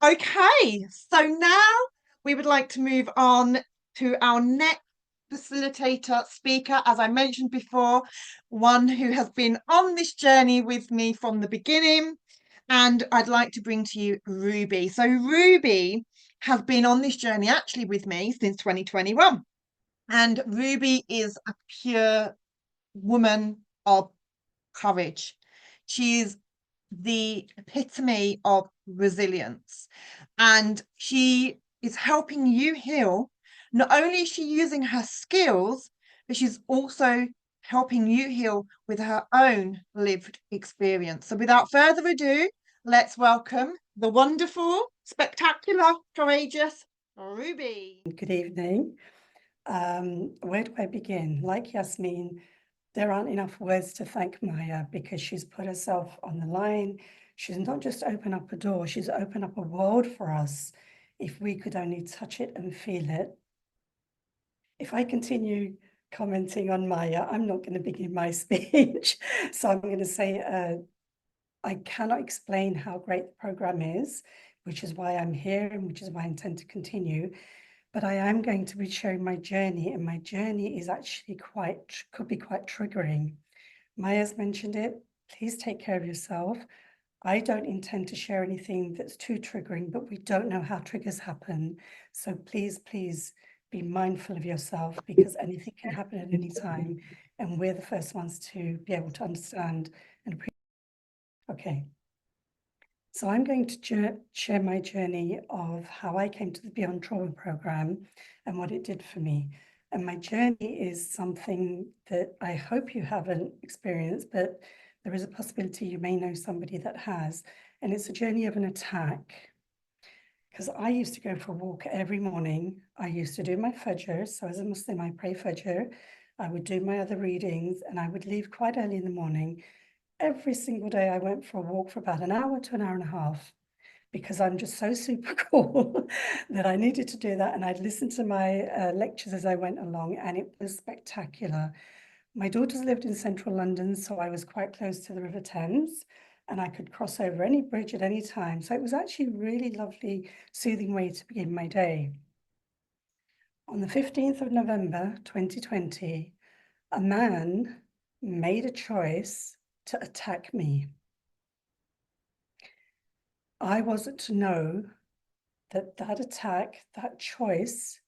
Okay, so now we would like to move on to our next facilitator speaker, as I mentioned before, one who has been on this journey with me from the beginning. And I'd like to bring to you Ruby. So Ruby has been on this journey actually with me since 2021. And Ruby is a pure woman of courage. She is the epitome of resilience. And she is helping you heal. Not only is she using her skills, but she's also helping you heal with her own lived experience. So without further ado, let's welcome the wonderful, spectacular, courageous Ruby. Good evening. Where do I begin? Like Yasmin, there aren't enough words to thank Maya because she's put herself on the line. She's not just opened up a door, she's opened up a world for us if we could only touch it and feel it. If I continue commenting on Maya, I'm not going to begin my speech. So I'm going to say I cannot explain how great the program is, which is why I'm here and which is why I intend to continue. But I am going to be sharing my journey, and my journey is actually could be quite triggering. Maya's mentioned it. Please take care of yourself. I don't intend to share anything that's too triggering, but we don't know how triggers happen. So please be mindful of yourself because anything can happen at any time. And we're the first ones to be able to understand and appreciate. Okay. So I'm going to share my journey of how I came to the BeyondTrauma Programme and what it did for me. And my journey is something that I hope you haven't experienced, but there is a possibility you may know somebody that has. And it's a journey of an attack. Because I used to go for a walk every morning. I used to do my Fajr. So as a Muslim, I pray Fajr. I would do my other readings and I would leave quite early in the morning. Every single day I went for a walk for about an hour to an hour and a half because I'm just so super cool that I needed to do that. And I'd listen to my lectures as I went along and it was spectacular. My daughters lived in central London, so I was quite close to the River Thames and I could cross over any bridge at any time. So it was actually a really lovely, soothing way to begin my day. On the 15th of November, 2020, a man made a choice to attack me. I wasn't to know that that attack, that choice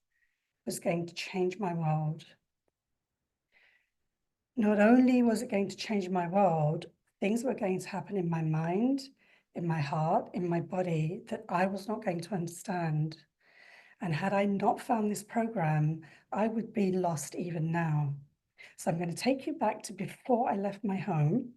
was going to change my world. Not only was it going to change my world, things were going to happen in my mind, in my heart, in my body that I was not going to understand. And had I not found this program, I would be lost even now. So I'm going to take you back to before I left my home,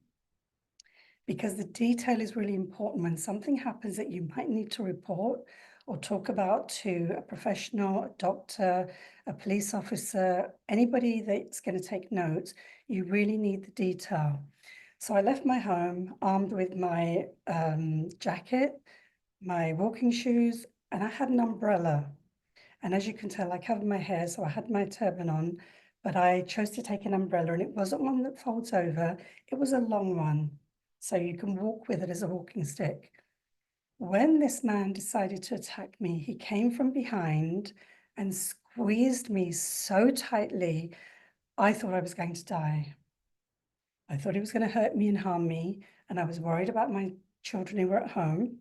because the detail is really important. When something happens that you might need to report or talk about to a professional, a doctor, a police officer, anybody that's going to take notes, you really need the detail. So I left my home armed with my jacket, my walking shoes, and I had an umbrella. And as you can tell, I covered my hair, so I had my turban on, but I chose to take an umbrella, and it wasn't one that folds over, it was a long one. So you can walk with it as a walking stick. When this man decided to attack me, he came from behind and squeezed me so tightly, I thought I was going to die. I thought he was going to hurt me and harm me, and I was worried about my children who were at home.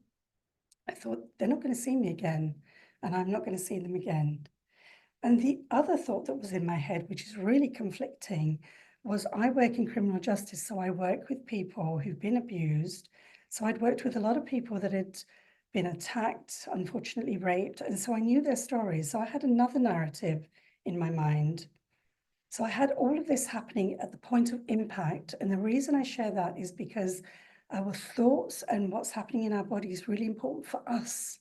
I thought, they're not going to see me again, and I'm not going to see them again. And the other thought that was in my head, which is really conflicting, was I work in criminal justice, so I work with people who've been abused. So I'd worked with a lot of people that had been attacked, unfortunately raped, and so I knew their stories. So I had another narrative in my mind. So I had all of this happening at the point of impact. And the reason I share that is because our thoughts and what's happening in our body is really important for us.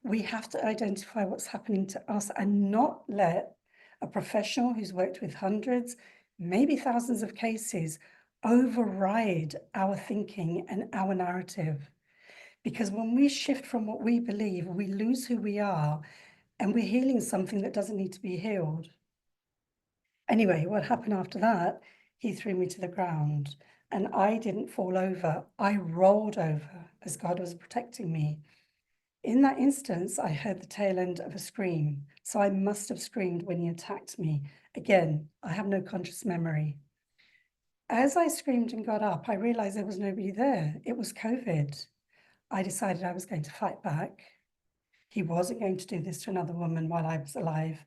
We have to identify what's happening to us and not let a professional who's worked with hundreds, maybe thousands of cases, override our thinking and our narrative. Because when we shift from what we believe, we lose who we are and we're healing something that doesn't need to be healed. Anyway, what happened after that, he threw me to the ground and I didn't fall over. I rolled over as God was protecting me. In that instance, I heard the tail end of a scream. So I must have screamed when he attacked me. Again, I have no conscious memory. As I screamed and got up, I realized there was nobody there. It was COVID. I decided I was going to fight back. He wasn't going to do this to another woman while I was alive.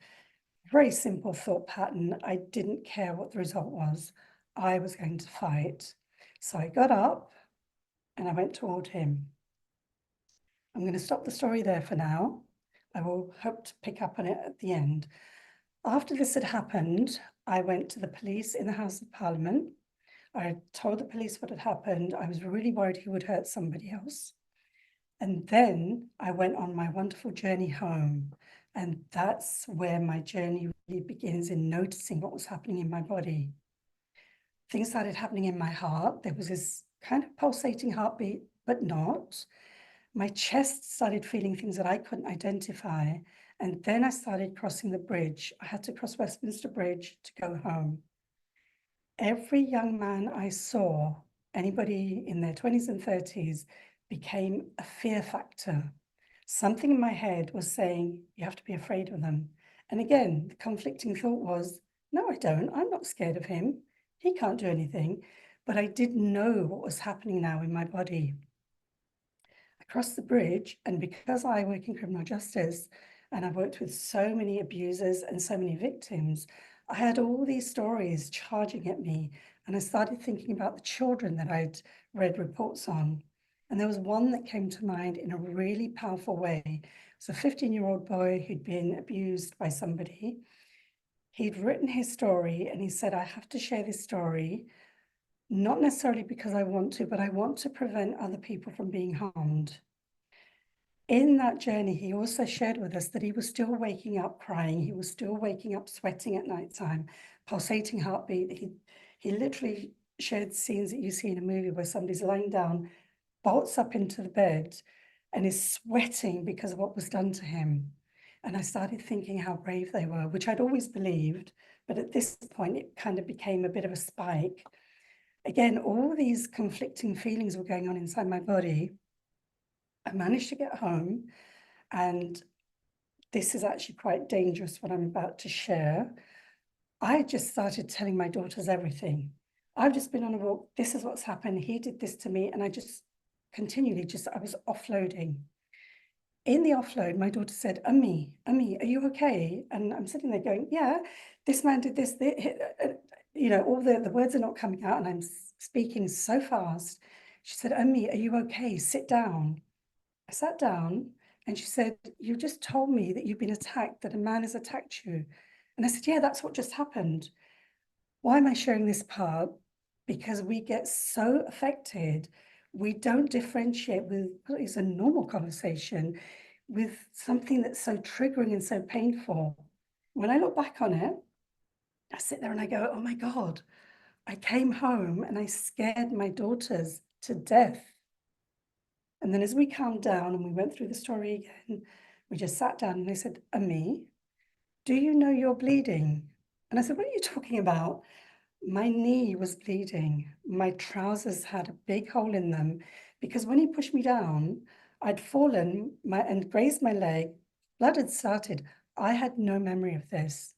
Very simple thought pattern. I didn't care what the result was. I was going to fight. So I got up and I went toward him. I'm going to stop the story there for now. I will hope to pick up on it at the end. After this had happened, I went to the police in the House of Parliament. I told the police what had happened. I was really worried he would hurt somebody else. And then I went on my wonderful journey home. And that's where my journey really begins, in noticing what was happening in my body. Things started happening in my heart. There was this kind of pulsating heartbeat, but not. My chest started feeling things that I couldn't identify. And then I started crossing the bridge. I had to cross Westminster Bridge to go home. Every young man I saw, anybody in their 20s and 30s, became a fear factor. Something in my head was saying, you have to be afraid of them. And again, the conflicting thought was, no, I don't. I'm not scared of him. He can't do anything. But I didn't know what was happening now in my body. I crossed the bridge, and because I work in criminal justice and I've worked with so many abusers and so many victims, I had all these stories charging at me, and I started thinking about the children that I'd read reports on. And there was one that came to mind in a really powerful way. It was a 15-year-old boy who'd been abused by somebody. He'd written his story and he said, I have to share this story, not necessarily because I want to, but I want to prevent other people from being harmed. In that journey, he also shared with us that he was still waking up crying. He was still waking up sweating at nighttime, pulsating heartbeat. He literally shared scenes that you see in a movie where somebody's lying down, bolts up into the bed and is sweating because of what was done to him. And I started thinking how brave they were, which I'd always believed. But at this point, it kind of became a bit of a spike. Again, all these conflicting feelings were going on inside my body. I managed to get home, and this is actually quite dangerous, what I'm about to share. I just started telling my daughters everything. I've just been on a walk. This is what's happened. He did this to me. And I just continually I was offloading. In the offload, my daughter said, Ummi, are you okay? And I'm sitting there going, yeah, this man did this, you know, all the words are not coming out, and I'm speaking so fast. She said, Ummi, are you okay? Sit down. I sat down, and she said, you just told me that you've been attacked, that a man has attacked you. And I said, yeah, that's what just happened. Why am I sharing this part? Because we get so affected, we don't differentiate with what is a normal conversation with something that's so triggering and so painful. When I look back on it, I sit there and I go, oh my God, I came home and I scared my daughters to death. And then as we calmed down and we went through the story again, we just sat down and they said, Ami, do you know you're bleeding? And I said, what are you talking about? My knee was bleeding. My trousers had a big hole in them because when he pushed me down, I'd fallen and grazed my leg. Blood had started. I had no memory of this.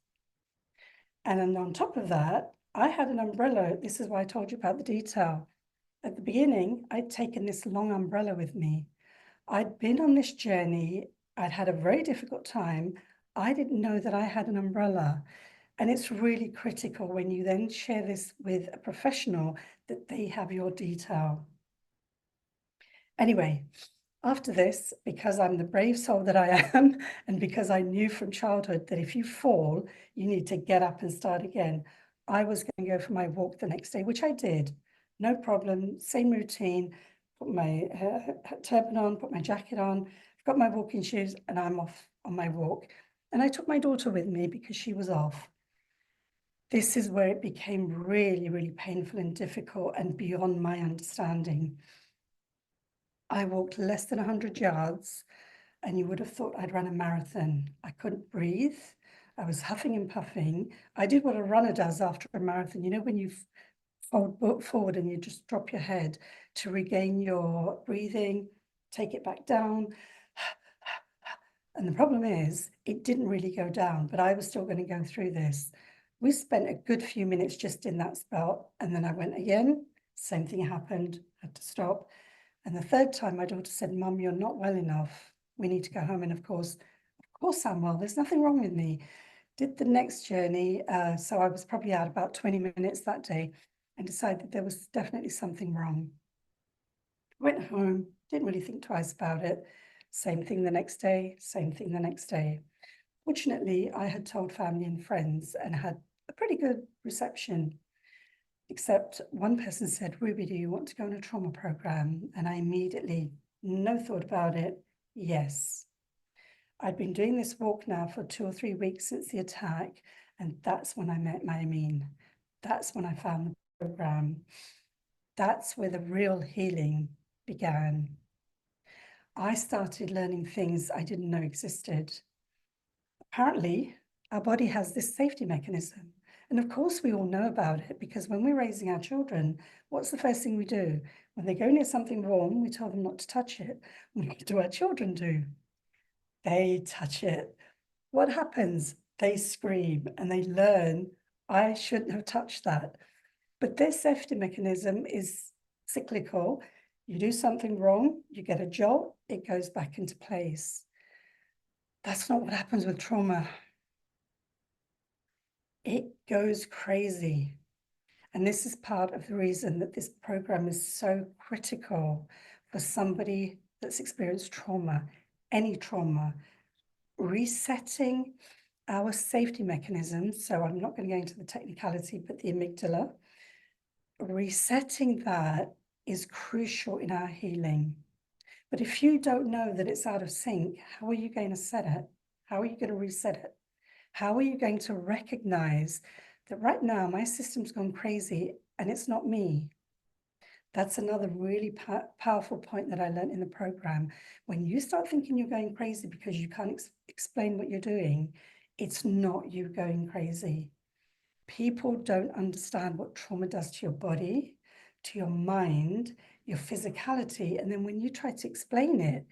And then on top of that, I had an umbrella. This is why I told you about the detail. At the beginning, I'd taken this long umbrella with me. I'd been on this journey. I'd had a very difficult time. I didn't know that I had an umbrella. And it's really critical when you then share this with a professional that they have your detail. Anyway, after this, because I'm the brave soul that I am, and because I knew from childhood that if you fall, you need to get up and start again, I was going to go for my walk the next day, which I did. No problem, same routine, put my turban on, put my jacket on, I've got my walking shoes, and I'm off on my walk. And I took my daughter with me because she was off. This is where it became really, really painful and difficult and beyond my understanding. I walked less than 100 yards, and you would have thought I'd run a marathon. I couldn't breathe. I was huffing and puffing. I did what a runner does after a marathon. You know, when you fold forward and you just drop your head to regain your breathing, take it back down. And the problem is, it didn't really go down, but I was still going to go through this. We spent a good few minutes just in that spot, and then I went again. Same thing happened, had to stop. And the third time, my daughter said, "Mum, you're not well enough. We need to go home." And of course I'm well. There's nothing wrong with me. Did the next journey. So I was probably out about 20 minutes that day and decided that there was definitely something wrong. Went home, didn't really think twice about it. Same thing the next day, same thing the next day. Fortunately, I had told family and friends and had a pretty good reception, except one person said, "Ruby, do you want to go on a trauma program?" And I immediately, no thought about it, yes. I'd been doing this walk now for 2 or 3 weeks since the attack, and that's when I met Mayameen. That's when I found the program. That's where the real healing began. I started learning things I didn't know existed. Apparently, our body has this safety mechanism. And of course, we all know about it, because when we're raising our children, what's the first thing we do? When they go near something warm, we tell them not to touch it. What do our children do? They touch it. What happens? They scream and they learn, "I shouldn't have touched that." But their safety mechanism is cyclical. You do something wrong, you get a jolt, it goes back into place. That's not what happens with trauma. It goes crazy. And this is part of the reason that this program is so critical for somebody that's experienced trauma, any trauma. Resetting our safety mechanisms, so I'm not going to go into the technicality, but the amygdala, resetting that is crucial in our healing. But if you don't know that it's out of sync, how are you going to set it? How are you going to reset it? How are you going to recognize that right now my system's gone crazy and it's not me? That's another really powerful point that I learned in the program. When you start thinking you're going crazy because you can't explain what you're doing, it's not you going crazy. People don't understand what trauma does to your body, to your mind, your physicality. And then when you try to explain it,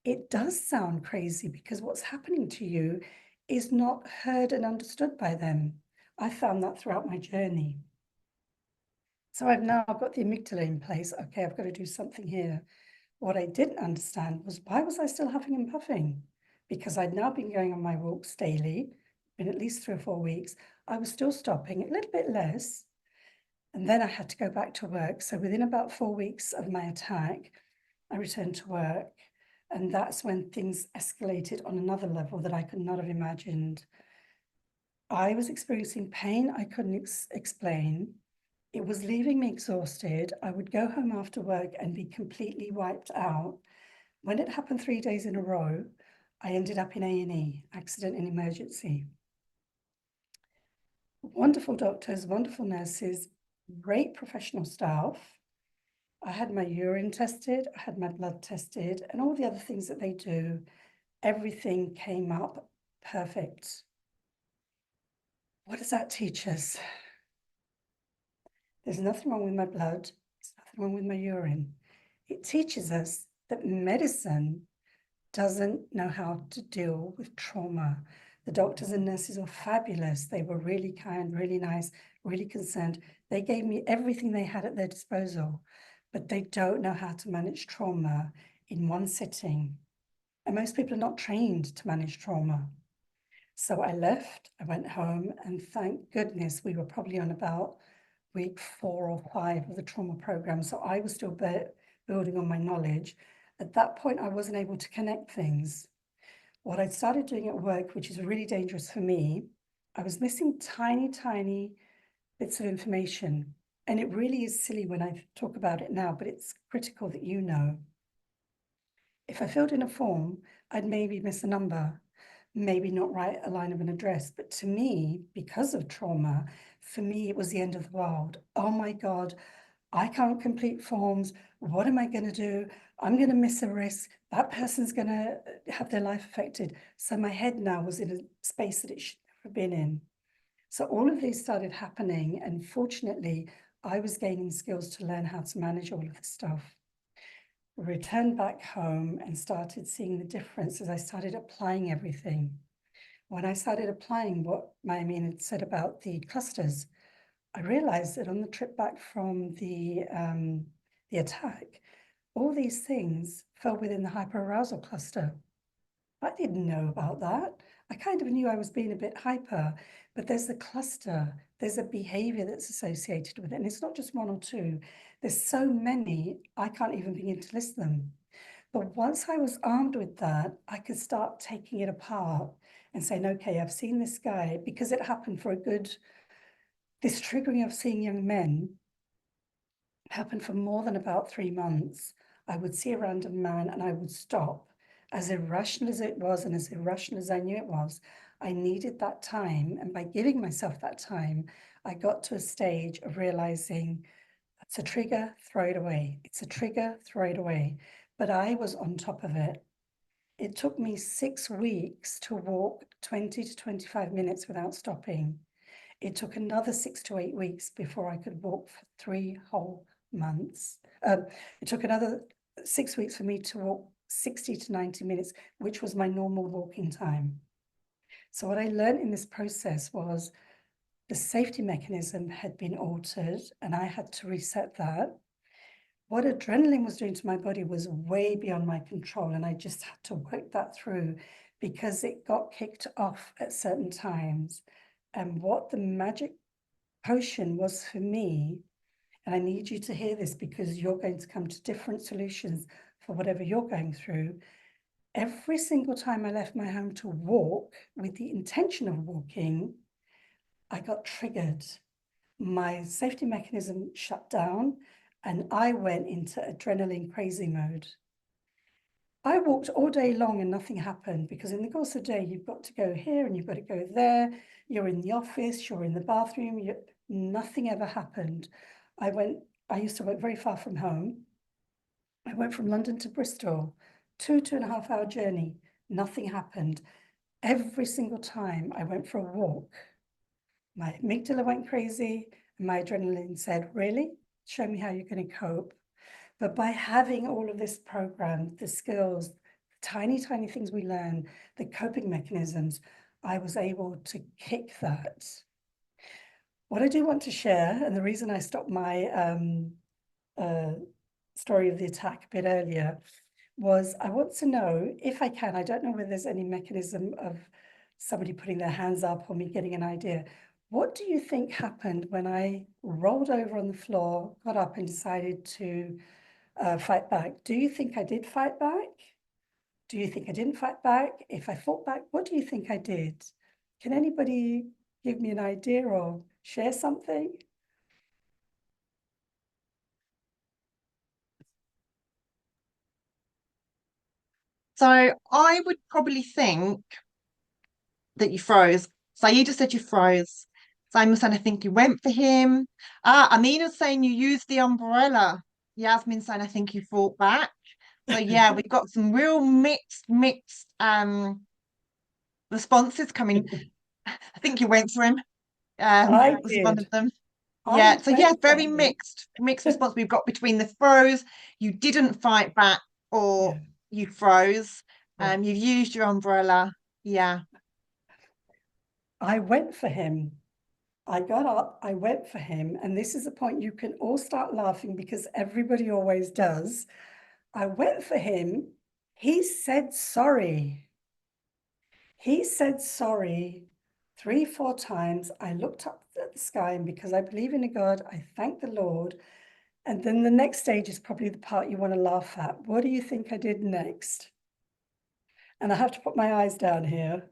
it does sound crazy, because what's happening to you is not heard and understood by them. I found that throughout my journey. So I've now got the amygdala in place. Okay, I've got to do something here. What I didn't understand was, why was I still huffing and puffing? Because I'd now been going on my walks daily, been at least 3 or 4 weeks. I was still stopping, a little bit less. And then I had to go back to work. So within about 4 weeks of my attack, I returned to work. And that's when things escalated on another level that I could not have imagined. I was experiencing pain I couldn't explain. It was leaving me exhausted. I would go home after work and be completely wiped out. When it happened 3 days in a row, I ended up in A&E, accident and emergency. Wonderful doctors, wonderful nurses, great professional staff. I had my urine tested, I had my blood tested, and all the other things that they do. Everything came up perfect. What does that teach us? There's nothing wrong with my blood. There's nothing wrong with my urine. It teaches us that medicine doesn't know how to deal with trauma. The doctors and nurses were fabulous. They were really kind, really nice, really concerned. They gave me everything they had at their disposal, but they don't know how to manage trauma in one sitting. And most people are not trained to manage trauma. So I left, I went home, and thank goodness we were probably on about week 4 or 5 of the trauma program. So I was still building on my knowledge. At that point, I wasn't able to connect things. What I'd started doing at work, which is really dangerous for me, I was missing tiny, tiny bits of information. And it really is silly when I talk about it now, but it's critical that you know. If I filled in a form, I'd maybe miss a number, maybe not write a line of an address. But to me, because of trauma, for me, it was the end of the world. Oh my God, I can't complete forms. What am I going to do? I'm going to miss a risk. That person's going to have their life affected. So my head now was in a space that it should never have been in. So all of these started happening. And fortunately, I was gaining skills to learn how to manage all of this stuff. returned back home and started seeing the difference as I started applying everything. When I started applying what Mayamine had said about the clusters, I realized that on the trip back from the attack, all these things fell within the hyperarousal cluster. I didn't know about that. I kind of knew I was being a bit hyper, but there's the cluster, there's a behavior that's associated with it. And it's not just one or two. There's so many, I can't even begin to list them. But once I was armed with that, I could start taking it apart and saying, okay, I've seen this guy, because it happened for a good, this triggering of seeing young men happened for more than about 3 months. I would see a random man and I would stop. As irrational as it was and as irrational as I knew it was, I needed that time. And by giving myself that time, I got to a stage of realizing it's a trigger, throw it away. It's a trigger, throw it away. But I was on top of it. It took me 6 weeks to walk 20 to 25 minutes without stopping. It took another 6 to 8 weeks before I could walk for 3 whole months. It took another 6 weeks for me to walk 60 to 90 minutes, which was my normal walking time. So what I learned in this process was the safety mechanism had been altered and I had to reset that. What adrenaline was doing to my body was way beyond my control, and I just had to work that through because it got kicked off at certain times. And what the magic potion was for me, and I need you to hear this because you're going to come to different solutions for whatever you're going through. Every single time I left my home to walk with the intention of walking, I got triggered. My safety mechanism shut down and I went into adrenaline crazy mode. I walked all day long and nothing happened because in the course of the day, you've got to go here and you've got to go there. You're in the office, you're in the bathroom, nothing ever happened. I used to work very far from home. I went from London to Bristol, 2.5 hour journey, nothing happened. Every single time I went for a walk, my amygdala went crazy and my adrenaline said, really? Show me how you're going to cope. But by having all of this program, the skills, the tiny, tiny things we learn, the coping mechanisms, I was able to kick that. What I do want to share, and the reason I stopped my story of the attack a bit earlier, was I want to know, if I can, I don't know whether there's any mechanism of somebody putting their hands up or me getting an idea. What do you think happened when I rolled over on the floor, got up and decided to fight back? Do you think I did fight back? Do you think I didn't fight back? If I fought back, what do you think I did? Can anybody give me an idea or share something? So I would probably think that you froze. Saida said you froze. Simon said, I think you went for him. Amina's saying you used the umbrella. Yasmin saying, I think you fought back. So yeah, we've got some real mixed responses coming. I think you went for him. I Was one of did. them. I Yeah. So yeah, went for very him. mixed response we've got between the froze, you didn't fight back, Yeah, or you froze. yeah. You've used your umbrella. Yeah. I went for him. I got up, I went for him. And this is the point you can all start laughing because everybody always does. I went for him. He said sorry. He said sorry 3, 4 times. I looked up at the sky, and because I believe in a God, I thank the Lord. And then the next stage is probably the part you want to laugh at. What do you think I did next? And I have to put my eyes down here.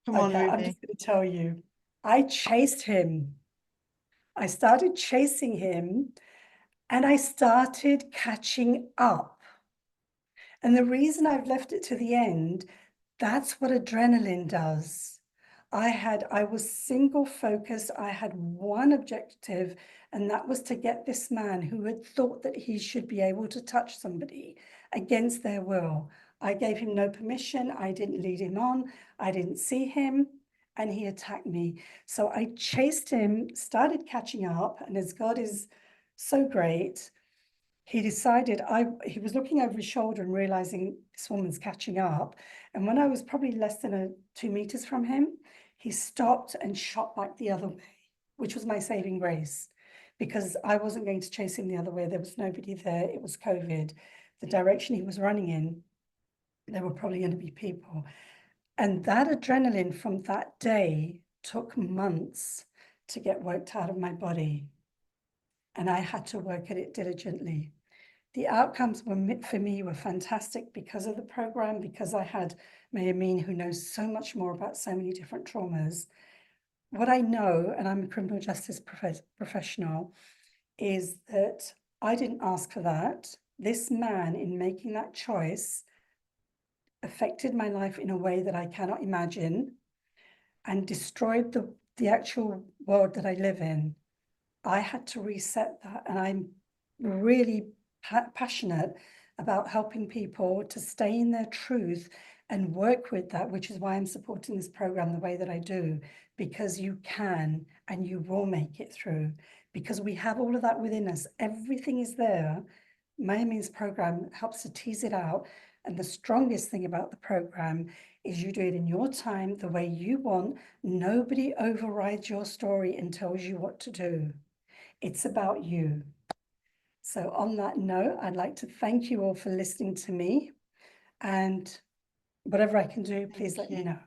Come on, Okay, I'm Ruby. just going to tell you. I chased him. I started chasing him and I started catching up. And the reason I've left it to the end, that's what adrenaline does. I was single focused. I had one objective, and that was to get this man who had thought that he should be able to touch somebody against their will. I gave him no permission. I didn't lead him on. I didn't see him, and he attacked me. So I chased him, started catching up, and as God is so great, he decided, he was looking over his shoulder and realizing this woman's catching up. And when I was probably less than 2 meters from him, he stopped and shot back the other way, which was my saving grace, because I wasn't going to chase him the other way. There was nobody there. It was COVID. The direction he was running in, there were probably going to be people. And that adrenaline from that day took months to get worked out of my body. And I had to work at it diligently. The outcomes for me were fantastic because of the program, because I had Mayameen, who knows so much more about so many different traumas. What I know, and I'm a criminal justice professional, is that I didn't ask for that. This man, in making that choice, affected my life in a way that I cannot imagine and destroyed the actual world that I live in. I had to reset that, and I'm really passionate about helping people to stay in their truth and work with that, which is why I'm supporting this program the way that I do, because you can and you will make it through, because we have all of that within us. Everything is there. Mayameen's program helps to tease it out. And the strongest thing about the program is you do it in your time, the way you want. Nobody overrides your story and tells you what to do. It's about you. So on that note, I'd like to thank you all for listening to me, and whatever I can do, please let me know.